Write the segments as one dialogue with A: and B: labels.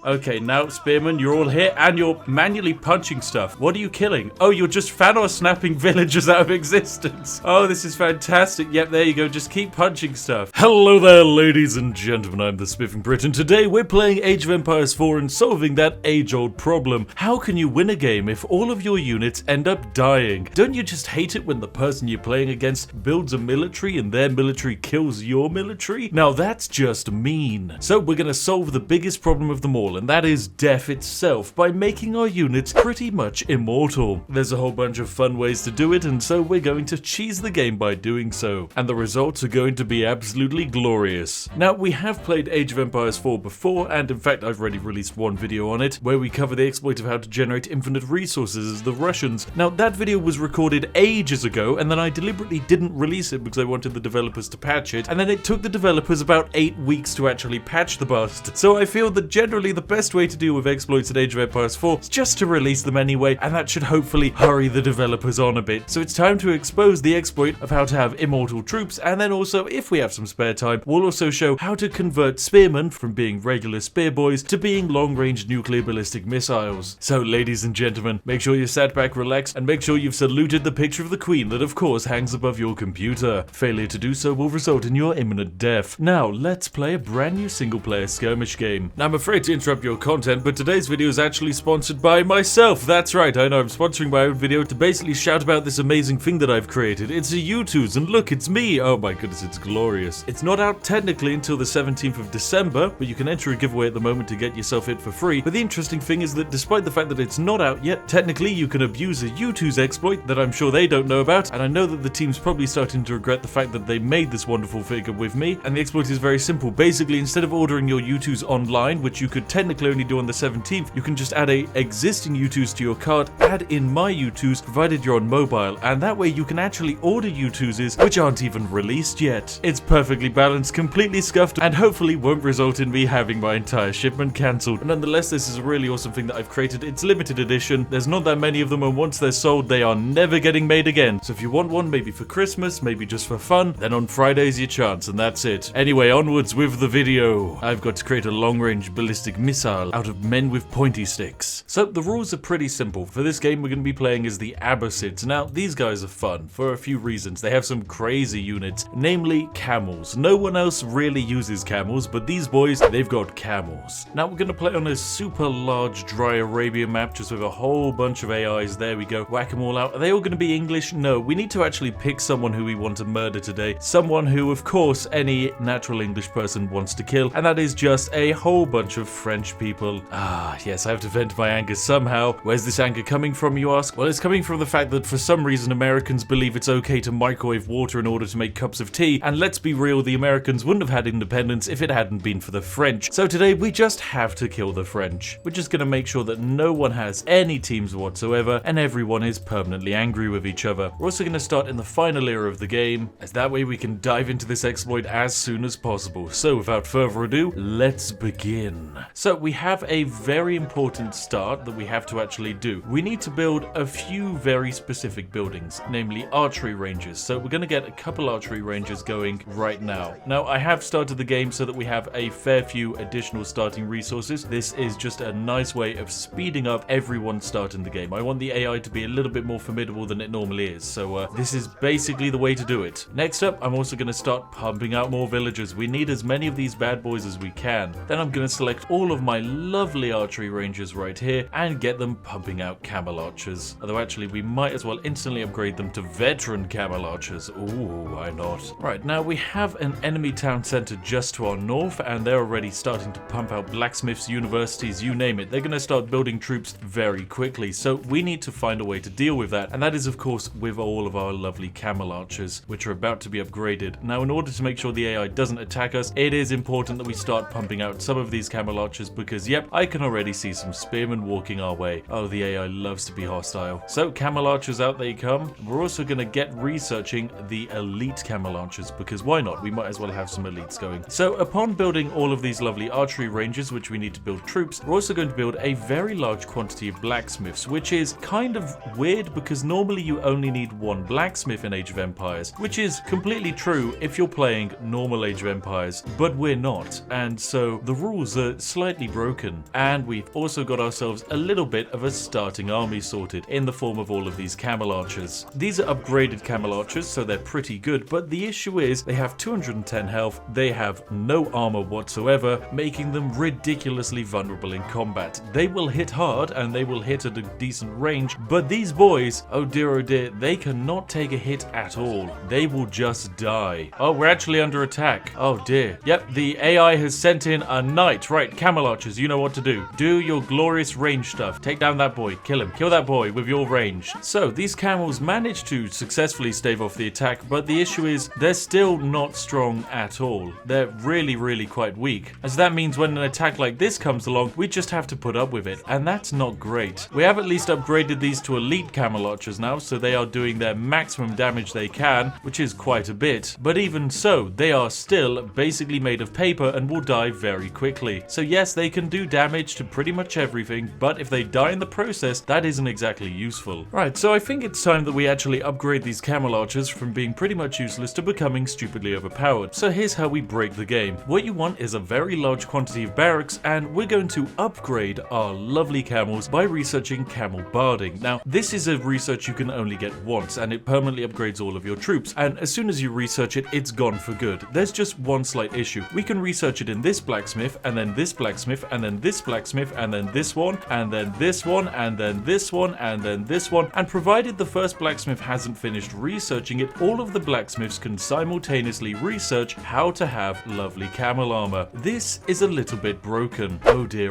A: Okay, now, spearmen, you're all here, and you're manually punching stuff. What are you killing? Oh, you're just Thanos snapping villagers out of existence. Oh, this is fantastic. Yep, there you go. Just keep punching stuff. Hello there, ladies and gentlemen. I'm the Spiffing Brit, and today we're playing Age of Empires 4 and solving that age-old problem. How can you win a game if all of your units end up dying? Don't you just hate it when the person you're playing against builds a military and their military kills your military? Now that's just mean. So we're gonna solve the biggest problem of them all, and that is death itself, by making our units pretty much immortal. There's a whole bunch of fun ways to do it, and so we're going to cheese the game by doing so. And the results are going to be absolutely glorious. Now, we have played Age of Empires 4 before, and in fact I've already released one video on it, where we cover the exploit of how to generate infinite resources as the Russians. Now, that video was recorded ages ago, and then I deliberately didn't release it because I wanted the developers to patch it, and then it took the developers about 8 weeks to actually patch the bastard. So I feel that generally the best way to deal with exploits in Age of Empires 4 is just to release them anyway, and that should hopefully hurry the developers on a bit. So it's time to expose the exploit of how to have immortal troops, and then also, if we have some spare time, we'll also show how to convert spearmen from being regular spear boys to being long-range nuclear ballistic missiles. So ladies and gentlemen, make sure you're sat back, relaxed, and make sure you've saluted the picture of the Queen that of course hangs above your computer. Failure to do so will result in your imminent death. Now let's play a brand new single-player skirmish game. Now I'm afraid to interrupt your content, but today's video is actually sponsored by myself. That's right, I know I'm sponsoring my own video to basically shout about this amazing thing that I've created. It's a U2s, and look, it's me. Oh my goodness, it's glorious. It's not out technically until the 17th of December, but you can enter a giveaway at the moment to get yourself it for free. But the interesting thing is that despite the fact that it's not out yet, technically you can abuse a U2s exploit that I'm sure they don't know about, and I know that the team's probably starting to regret the fact that they made this wonderful figure with me. And the exploit is very simple. Basically, instead of ordering your U2s online, which you could technically only do on the 17th, you can just add a existing U2s to your cart, add in my U2s, provided you're on mobile, and that way you can actually order U2s which aren't even released yet. It's perfectly balanced, completely scuffed, and hopefully won't result in me having my entire shipment cancelled. Nonetheless, this is a really awesome thing that I've created. It's limited edition, there's not that many of them, and once they're sold, they are never getting made again. So if you want one, maybe for Christmas, maybe just for fun, then on Friday's your chance, and that's it. Anyway, onwards with the video. I've got to create a long-range ballistic missile out of men with pointy sticks. So the rules are pretty simple. For this game, we're going to be playing as the Abbasids. Now, these guys are fun for a few reasons. They have some crazy units, namely camels. No one else really uses camels, but these boys, they've got camels. Now, we're going to play on a super large dry Arabian map, just with a whole bunch of AIs. There we go. Whack them all out. Are they all going to be English? No, we need to actually pick someone who we want to murder today. Someone who, of course, any natural English person wants to kill, and that is just a whole bunch of French people. Ah, yes, I have to vent my anger somehow. Where's this anger coming from, you ask? Well, it's coming from the fact that for some reason Americans believe it's okay to microwave water in order to make cups of tea, and let's be real, the Americans wouldn't have had independence if it hadn't been for the French. So today we just have to kill the French. We're just going to make sure that no one has any teams whatsoever, and everyone is permanently angry with each other. We're also going to start in the final era of the game, as that way we can dive into this exploit as soon as possible. So without further ado, let's begin. So we have a very important start that we have to actually do. We need to build a few very specific buildings, namely archery ranges. So we're going to get a couple archery ranges going right now. Now, I have started the game so that we have a fair few additional starting resources. This is just a nice way of speeding up everyone starting the game. I want the AI to be a little bit more formidable than it normally is. So this is basically the way to do it. Next up, I'm also going to start pumping out more villagers. We need as many of these bad boys as we can. Then I'm going to select all of my lovely archery rangers right here and get them pumping out camel archers. Although actually we might as well instantly upgrade them to veteran camel archers. Ooh, why not? Right, now we have an enemy town center just to our north, and they're already starting to pump out blacksmiths, universities, you name it. They're going to start building troops very quickly, so we need to find a way to deal with that, and that is of course with all of our lovely camel archers, which are about to be upgraded. Now, in order to make sure the AI doesn't attack us, it is important that we start pumping out some of these camel archers, because yep, I can already see some spearmen walking our way. Oh, the AI loves to be hostile. So camel archers, out they come. We're also going to get researching the elite camel archers, because why not? We might as well have some elites going. So upon building all of these lovely archery ranges, which we need to build troops, we're also going to build a very large quantity of blacksmiths, which is kind of weird because normally you only need one blacksmith in Age of Empires, which is completely true if you're playing normal Age of Empires, but we're not. And so the rules are slightly slightly broken. And we've also got ourselves a little bit of a starting army sorted in the form of all of these camel archers. These are upgraded camel archers, so they're pretty good, but the issue is they have 210 health, they have no armor whatsoever, making them ridiculously vulnerable in combat. They will hit hard and they will hit at a decent range, but these boys, oh dear, they cannot take a hit at all. They will just die. Oh, we're actually under attack. Oh dear. Yep, the AI has sent in a knight. Right, camel archers, you know what to do. Do your glorious range stuff. Take down that boy. Kill him. Kill that boy with your range. So, these camels managed to successfully stave off the attack, but the issue is they're still not strong at all. They're really quite weak. As that means when an attack like this comes along, we just have to put up with it, and that's not great. We have at least upgraded these to elite camel archers now, so they are doing their maximum damage they can, which is quite a bit. But even so, they are still basically made of paper and will die very quickly. So yes, they can do damage to pretty much everything, but if they die in the process, that isn't exactly useful. Right, so I think it's time that we actually upgrade these camel archers from being pretty much useless to becoming stupidly overpowered. So here's how we break the game. What you want is a very large quantity of barracks, and we're going to upgrade our lovely camels by researching camel barding. Now, this is a research you can only get once, and it permanently upgrades all of your troops, and as soon as you research it, it's gone for good. There's just one slight issue. We can research it in this blacksmith, and then this blacksmith, and then this blacksmith, and then this one, and then this one, and then this one, and then this one, and provided the first blacksmith hasn't finished researching it, all of the blacksmiths can simultaneously research how to have lovely camel armor. This is a little bit broken. Oh dear,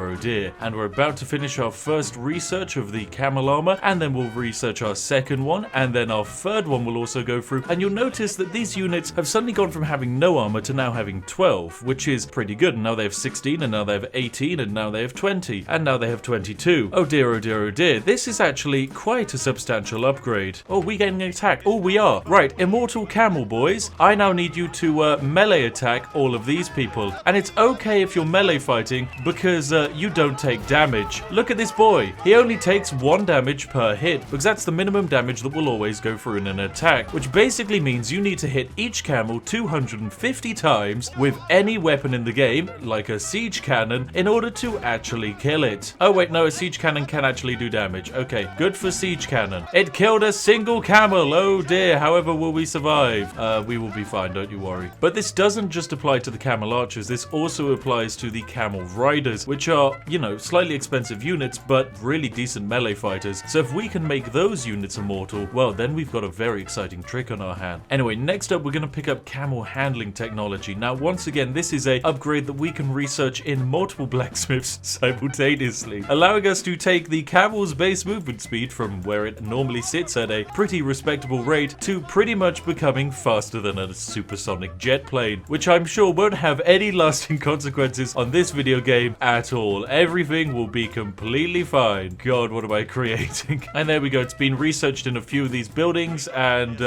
A: and we're about to finish our first research of the camel armor, and then we'll research our second one, and then our third one will also go through, and you'll notice that these units have suddenly gone from having no armor to now having 12, which is pretty good. And now they have 16, and now they have 18, and now they have 20, and now they have 22. Oh dear, this is actually quite a substantial upgrade. Oh, we getting attacked? Oh, we are. Right, immortal camel boys, I now need you to melee attack all of these people, and it's okay if you're melee fighting because you don't take damage. Look at this boy. He only takes 1 damage per hit because that's the minimum damage that will always go through in an attack, which basically means you need to hit each camel 250 times with any weapon in the game, like a siege cannon, in order to actually kill it. Oh wait, no, a siege cannon can actually do damage. Okay, good for siege cannon. It killed a single camel. Oh dear, however will we survive? We will be fine, don't you worry. But this doesn't just apply to the camel archers, this also applies to the camel riders, which are, you know, slightly expensive units, but really decent melee fighters. So if we can make those units immortal, well, then we've got a very exciting trick on our hand. Anyway, next up, we're going to pick up camel handling technology. Now, once again, this is a upgrade that we can research in multiple blacksmiths simultaneously, allowing us to take the camel's base movement speed from where it normally sits at a pretty respectable rate to pretty much becoming faster than a supersonic jet plane, which I'm sure won't have any lasting consequences on this video game at all. Everything will be completely fine. God, what am I creating? And there we go. It's been researched in a few of these buildings, and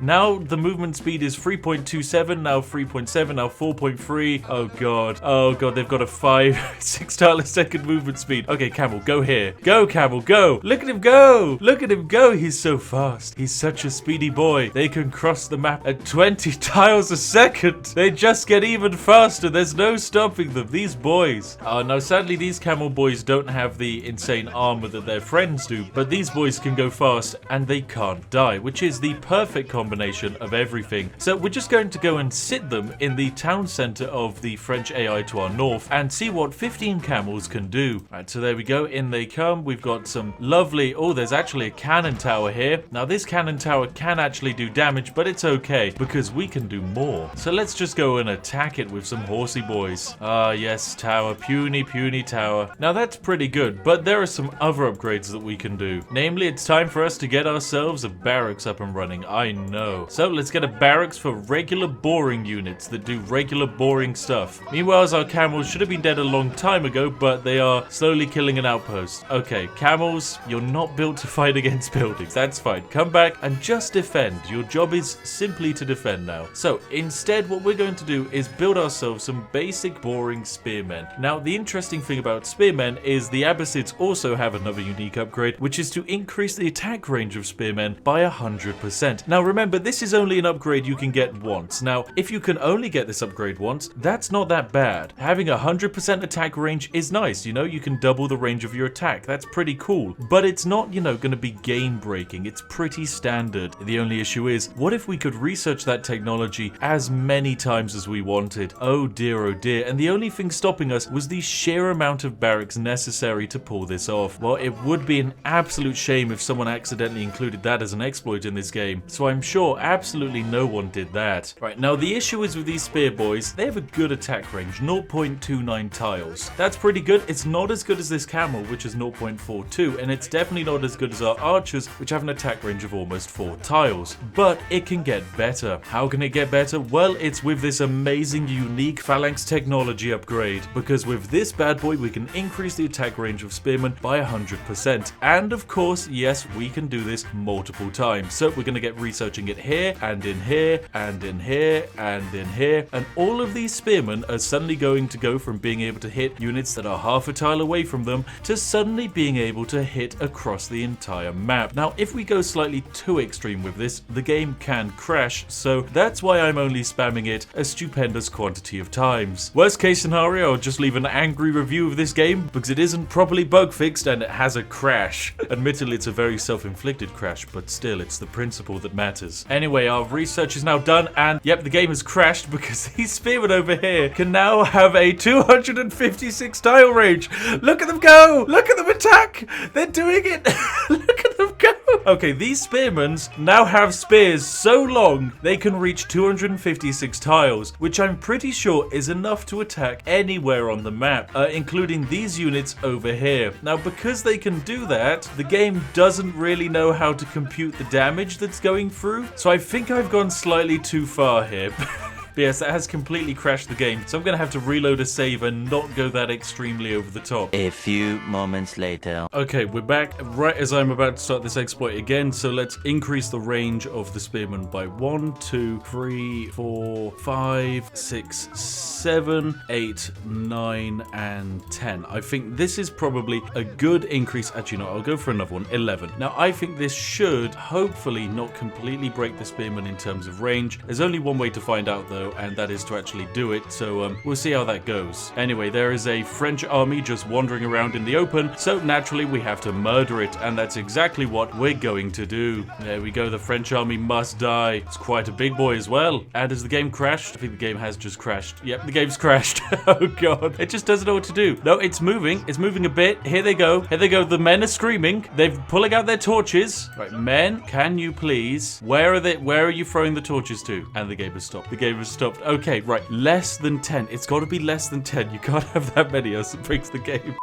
A: now the movement speed is 3.27, now 3.7, now 4.3. Oh god, they've got a 6 tile a second movement speed. Okay, camel, go here. Go, camel, go. Look at him go. Look at him go. He's so fast. He's such a speedy boy. They can cross the map at 20 tiles a second. They just get even faster. There's no stopping them. These boys. Now, sadly, these camel boys don't have the insane armor that their friends do, but these boys can go fast and they can't die, which is the perfect combination of everything. So we're just going to go and sit them in the town center of the French AI to our north and see what 15 camels can do. Right, so there we go. In they come. We've got some lovely... Oh, there's actually a cannon tower here. Now, this cannon tower can actually do damage, but it's okay because we can do more. So let's just go and attack it with some horsey boys. Ah, yes, tower. Puny tower. Now, that's pretty good, but there are some other upgrades that we can do. Namely, it's time for us to get ourselves a barracks up and running. I know. So let's get a barracks for regular boring units that do regular boring stuff. Meanwhile, our camels should have been dead a long time ago, but they are slowly killing an outpost. Okay, camels, you're not built to fight against buildings. That's fine. Come back and just defend. Your job is simply to defend now. So instead, what we're going to do is build ourselves some basic boring spearmen. Now, the interesting thing about spearmen is the Abbasids also have another unique upgrade, which is to increase the attack range of spearmen by 100%. Now, remember, this is only an upgrade you can get once. Now, if you can only get this upgrade once, that's not that bad. Having 100% 100% attack range is nice, you know, you can double the range of your attack. That's pretty cool. But it's not, you know, going to be game breaking. It's pretty standard. The only issue is, what if we could research that technology as many times as we wanted? Oh dear, oh dear. And the only thing stopping us was the sheer amount of barracks necessary to pull this off. Well, it would be an absolute shame if someone accidentally included that as an exploit in this game. So I'm sure absolutely no one did that. Right, now the issue is with these spear boys, they have a good attack range, 0.29 tiles. That's pretty good. It's not as good as this camel, which is 0.42, and it's definitely not as good as our archers, which have an attack range of almost 4 tiles. But it can get better. How can it get better? Well, it's with this amazing, unique phalanx technology upgrade, because with this bad boy, we can increase the attack range of spearmen by 100%. And of course, yes, we can do this multiple times. So we're going to get researching it here, and in here, and in here, and in here, and all of these spearmen are suddenly going to go from being able to hit units that are half a tile away from them to suddenly being able to hit across the entire map. Now, if we go slightly too extreme with this, the game can crash, so that's why I'm only spamming it a stupendous quantity of times. Worst case scenario, I'll just leave an angry review of this game because it isn't properly bug fixed and it has a crash. Admittedly, it's a very self-inflicted crash, but still, it's the principle that matters. Anyway, our research is now done, and yep, the game has crashed because these spearmen over here can now have a 256 tile range. Look at them go! Look at them attack! They're doing it! Look at them go! Okay, these spearmen now have spears so long they can reach 256 tiles, which I'm pretty sure is enough to attack anywhere on the map, including these units over here. Now, because they can do that, the game doesn't really know how to compute the damage that's going through, so I think I've gone slightly too far here. But yes, that has completely crashed the game, so I'm going to have to reload a save and not go that extremely over the top.
B: A few moments later.
A: Okay, we're back right as I'm about to start this exploit again, so let's increase the range of the spearmen by 1, 2, 3, 4, 5, 6, 7, 8, 9, and 10. I think this is probably a good increase. Actually, no, I'll go for another one, 11. Now, I think this should hopefully not completely break the spearmen in terms of range. There's only one way to find out, though, and that is to actually do it, so we'll see how that goes. Anyway, there is a French army just wandering around in the open, so naturally we have to murder it, and that's exactly what we're going to do. There we go, the French army must die. It's quite a big boy as well. And has the game crashed? I think the game has just crashed. Yep, the game's crashed. Oh god, it just doesn't know what to do. No, it's moving a bit. Here they go, the men are screaming, they're pulling out their torches. Right, men, can you please, where are you throwing the torches to? And the game has stopped. The game has stopped. Okay, right. Less than 10. It's got to be less than 10. You can't have that many else it breaks the game.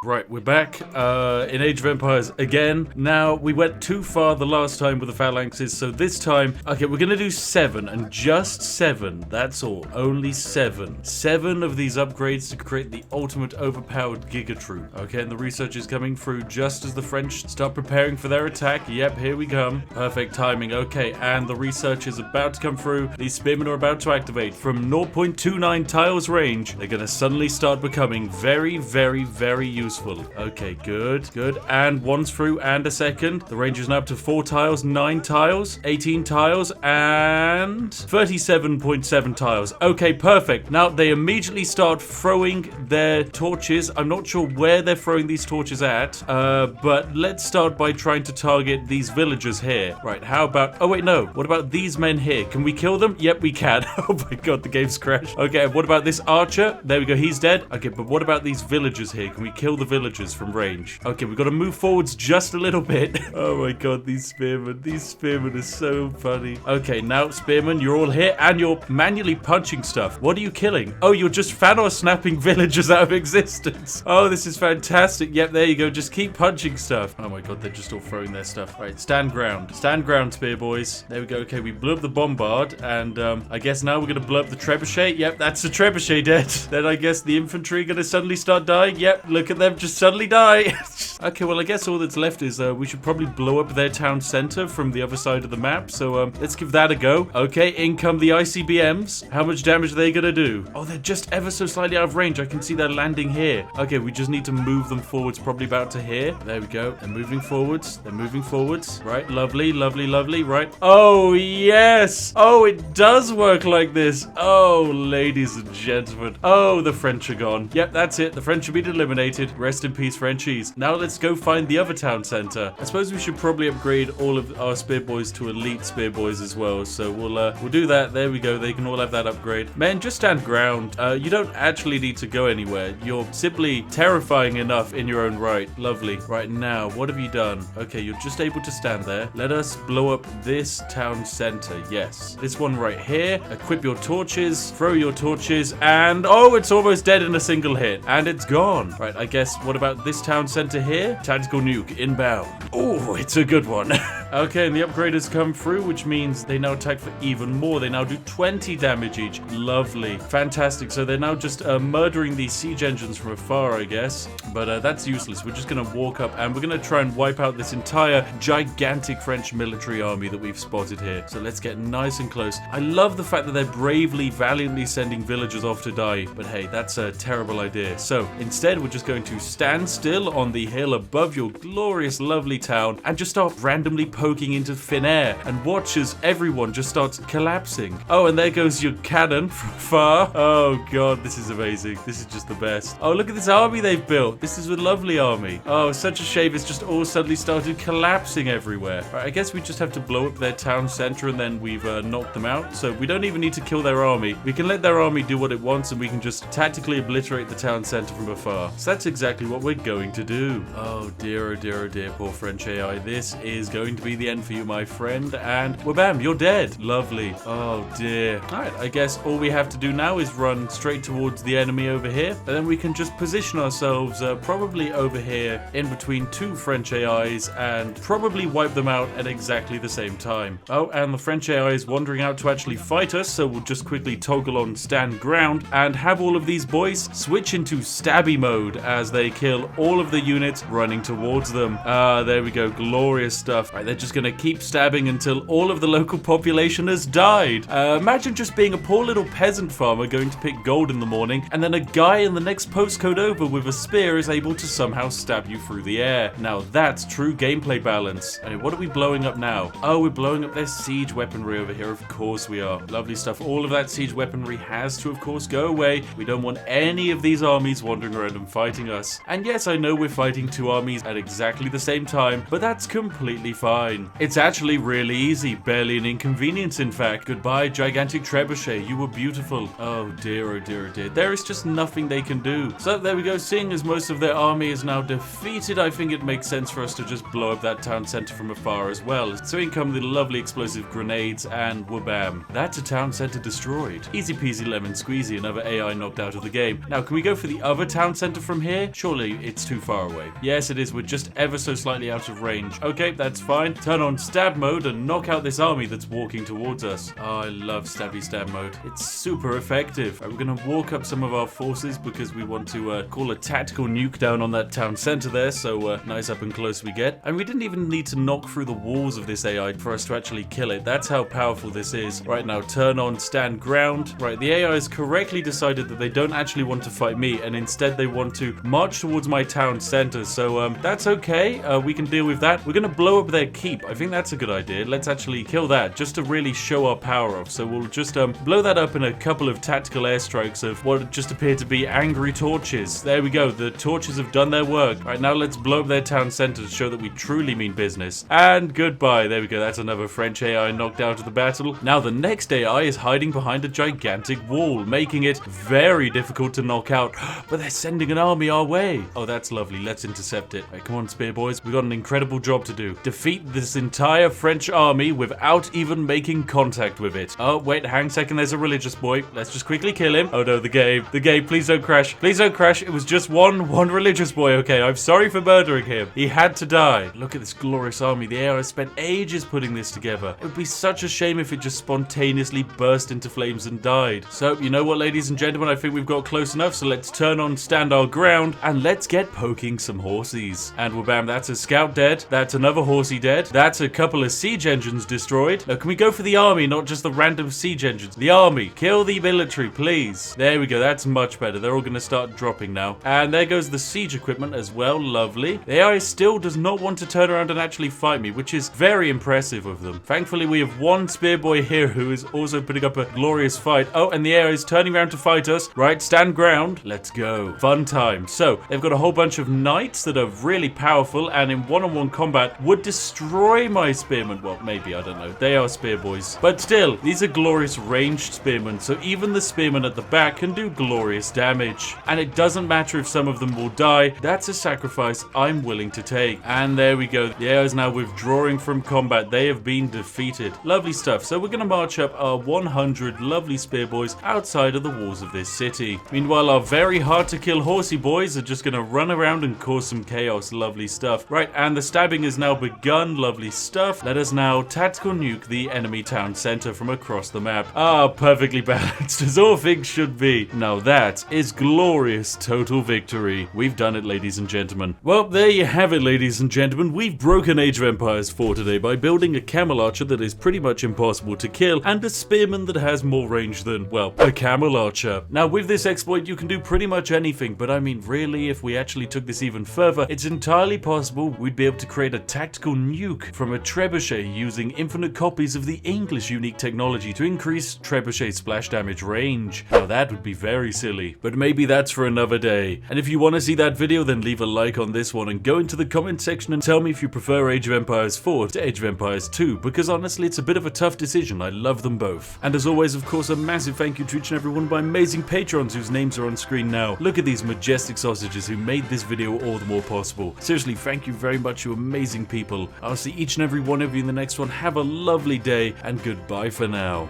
A: Right, we're back in Age of Empires again. Now, we went too far the last time with the phalanxes, so this time, okay, we're going to do 7, and just 7, that's all, only 7. 7 of these upgrades to create the ultimate overpowered gigatroop. Okay, and the research is coming through just as the French start preparing for their attack. Yep, here we come. Perfect timing. Okay, and the research is about to come through. These spearmen are about to activate. From 0.29 tiles range, they're going to suddenly start becoming very, very, very useful. Okay, good. And one's through, and a second. The range is now up to 4 tiles, 9 tiles, 18 tiles, and 37.7 tiles. Okay, perfect. Now, they immediately start throwing their torches. I'm not sure where they're throwing these torches at, but let's start by trying to target these villagers here. Right, how about... Oh, wait, no. What about these men here? Can we kill them? Yep, we can. Oh, my God, the game's crashed. Okay, what about this archer? There we go, he's dead. Okay, but what about these villagers here? Can we kill the villagers from range? Okay, we've got to move forwards just a little bit. Oh my god, these spearmen are so funny. Okay, now spearmen, you're all here and you're manually punching stuff. What are you killing? Oh, you're just Thanos snapping villagers out of existence. Oh, this is fantastic. Yep, there you go. Just keep punching stuff. Oh my god, they're just all throwing their stuff. Right, stand ground. Stand ground, spear boys. There we go. Okay, we blew up the bombard, and I guess now we're gonna blow up the trebuchet. Yep, that's the trebuchet dead. Then I guess the infantry are gonna suddenly start dying. Yep, look at them just suddenly die. Okay, well, I guess all that's left is we should probably blow up their town center from the other side of the map. So let's give that a go. Okay, in come the ICBMs. How much damage are they gonna do? Oh, they're just ever so slightly out of range. I can see they're landing here. Okay, we just need to move them forwards, probably about to here. There we go. They're moving forwards. They're moving forwards. Right, lovely, lovely, lovely. Right. Oh, yes. Oh, it does work like this. Oh, ladies and gentlemen. Oh, the French are gone. Yep, that's it. The French have been eliminated. Rest in peace, Frenchies. Now let's go find the other town center. I suppose we should probably upgrade all of our spear boys to elite spear boys as well. So we'll do that. There we go. They can all have that upgrade. Men, just stand ground. You don't actually need to go anywhere. You're simply terrifying enough in your own right. Lovely. Right now, what have you done? Okay, you're just able to stand there. Let us blow up this town center. Yes. This one right here. Equip your torches. Throw your torches. And oh, it's almost dead in a single hit. And it's gone. Right, I guess what about this town center here? Tactical nuke inbound. Oh, it's a good one. Okay, and the upgrade has come through, which means they now attack for even more. They now do 20 damage each. Lovely. Fantastic. So they're now just murdering these siege engines from afar, I guess. But that's useless. We're just going to walk up and we're going to try and wipe out this entire gigantic French military army that we've spotted here. So let's get nice and close. I love the fact that they're bravely, valiantly sending villagers off to die. But hey, that's a terrible idea. So instead, we're just going to stand still on the hill above your glorious, lovely town and just start randomly poking into thin air and watch as everyone just starts collapsing. Oh, and there goes your cannon from far. Oh god, this is amazing. This is just the best. Oh, look at this army they've built. This is a lovely army. Oh, such a shame it's just all suddenly started collapsing everywhere. Right, I guess we just have to blow up their town center and then we've knocked them out. So we don't even need to kill their army. We can let their army do what it wants and we can just tactically obliterate the town center from afar. So that's exactly what we're going to do. Oh dear, oh dear, oh dear, poor French AI. This is going to be the end for you, my friend. And whabam, you're dead. Lovely. Oh dear. Alright, I guess all we have to do now is run straight towards the enemy over here. And then we can just position ourselves probably over here in between two French AIs and probably wipe them out at exactly the same time. Oh, and the French AI is wandering out to actually fight us, so we'll just quickly toggle on stand ground and have all of these boys switch into stabby mode as they kill all of the units running towards them. Ah, there we go. Glorious stuff. Right, they're just going to keep stabbing until all of the local population has died. Imagine just being a poor little peasant farmer going to pick gold in the morning and then a guy in the next postcode over with a spear is able to somehow stab you through the air. Now that's true gameplay balance. And what are we blowing up now? Oh, we're blowing up their siege weaponry over here. Of course we are. Lovely stuff. All of that siege weaponry has to, of course, go away. We don't want any of these armies wandering around and fighting us. And yes, I know we're fighting two armies at exactly the same time, but that's completely fine. It's actually really easy. Barely an inconvenience, in fact. Goodbye, gigantic trebuchet. You were beautiful. Oh dear, oh dear, oh dear. There is just nothing they can do. So there we go. Seeing as most of their army is now defeated, I think it makes sense for us to just blow up that town center from afar as well. So in come the lovely explosive grenades and whabam. That's a town center destroyed. Easy peasy lemon squeezy, another AI knocked out of the game. Now, can we go for the other town center from here? Surely it's too far away. Yes, it is. We're just ever so slightly out of range. Okay, that's fine. Turn on stab mode and knock out this army that's walking towards us. Oh, I love stabby stab mode. It's super effective. Right, we're going to walk up some of our forces because we want to call a tactical nuke down on that town center there. So nice up and close we get. And we didn't even need to knock through the walls of this AI for us to actually kill it. That's how powerful this is. Right now, turn on stand ground. Right, the AI has correctly decided that they don't actually want to fight me and instead they want to march towards my town center. So that's okay. We can deal with that. We're going to blow up their keep. I think that's a good idea. Let's actually kill that just to really show our power off. So we'll just blow that up in a couple of tactical airstrikes of what just appear to be angry torches. There we go. The torches have done their work. Right, now let's blow up their town center to show that we truly mean business. And goodbye. There we go. That's another French AI knocked out of the battle. Now the next AI is hiding behind a gigantic wall, making it very difficult to knock out. But they're sending an army our way. Oh, that's lovely. Let's intercept it. Right, come on, spear boys. We've got an incredible job to do. Defeat this entire French army without even making contact with it. Oh, wait, hang a second. There's a religious boy. Let's just quickly kill him. Oh no, the game. The game. Please don't crash. Please don't crash. It was just one religious boy. Okay, I'm sorry for murdering him. He had to die. Look at this glorious army. The AI has spent ages putting this together. It would be such a shame if it just spontaneously burst into flames and died. So, you know what, ladies and gentlemen? I think we've got close enough. So let's turn on stand our ground and let's get poking some horsies. And well, bam, that's a scout dead. That's another horsey dead. That's a couple of siege engines destroyed. Now, can we go for the army, not just the random siege engines? The army. Kill the military, please. There we go. That's much better. They're all going to start dropping now. And there goes the siege equipment as well. Lovely. The AI still does not want to turn around and actually fight me, which is very impressive of them. Thankfully, we have one spear boy here who is also putting up a glorious fight. Oh, and the AI is turning around to fight us. Right, stand ground. Let's go. Fun time. So, they've got a whole bunch of knights that are really powerful and in one-on-one combat would destroy my spearmen. Well, maybe, I don't know. They are spear boys. But still, these are glorious ranged spearmen, so even the spearmen at the back can do glorious damage. And it doesn't matter if some of them will die. That's a sacrifice I'm willing to take. And there we go. The AI is now withdrawing from combat. They have been defeated. Lovely stuff. So we're going to march up our 100 lovely spear boys outside of the walls of this city. Meanwhile, our very hard to kill horsey boys are just going to run around and cause some chaos. Lovely stuff. Right, and the stabbing has now begun. Lovely stuff. Let us now tactical nuke the enemy town center from across the map. Ah, perfectly balanced, as all things should be. Now that is glorious total victory. We've done it, ladies and gentlemen. Well, there you have it, ladies and gentlemen. We've broken Age of Empires 4 today by building a camel archer that is pretty much impossible to kill and a spearman that has more range than, well, a camel archer. Now, with this exploit, you can do pretty much anything, but I mean, really, if we actually took this even further, it's entirely possible we'd be able to create a tactical nuke from a trebuchet using infinite copies of the English unique technology to increase trebuchet splash damage range. Now, that would be very silly, but maybe that's for another day. And if you want to see that video, then leave a like on this one and go into the comment section and tell me if you prefer Age of Empires 4 to Age of Empires 2, because honestly, it's a bit of a tough decision. I love them both. And as always, of course, a massive thank you to each and every one of my amazing patrons whose names are on screen now. Look at these majestic sausages who made this video all the more possible. Seriously, thank you very much, you amazing people. I'll see each and every one of you in the next one. Have a lovely day, and goodbye for now.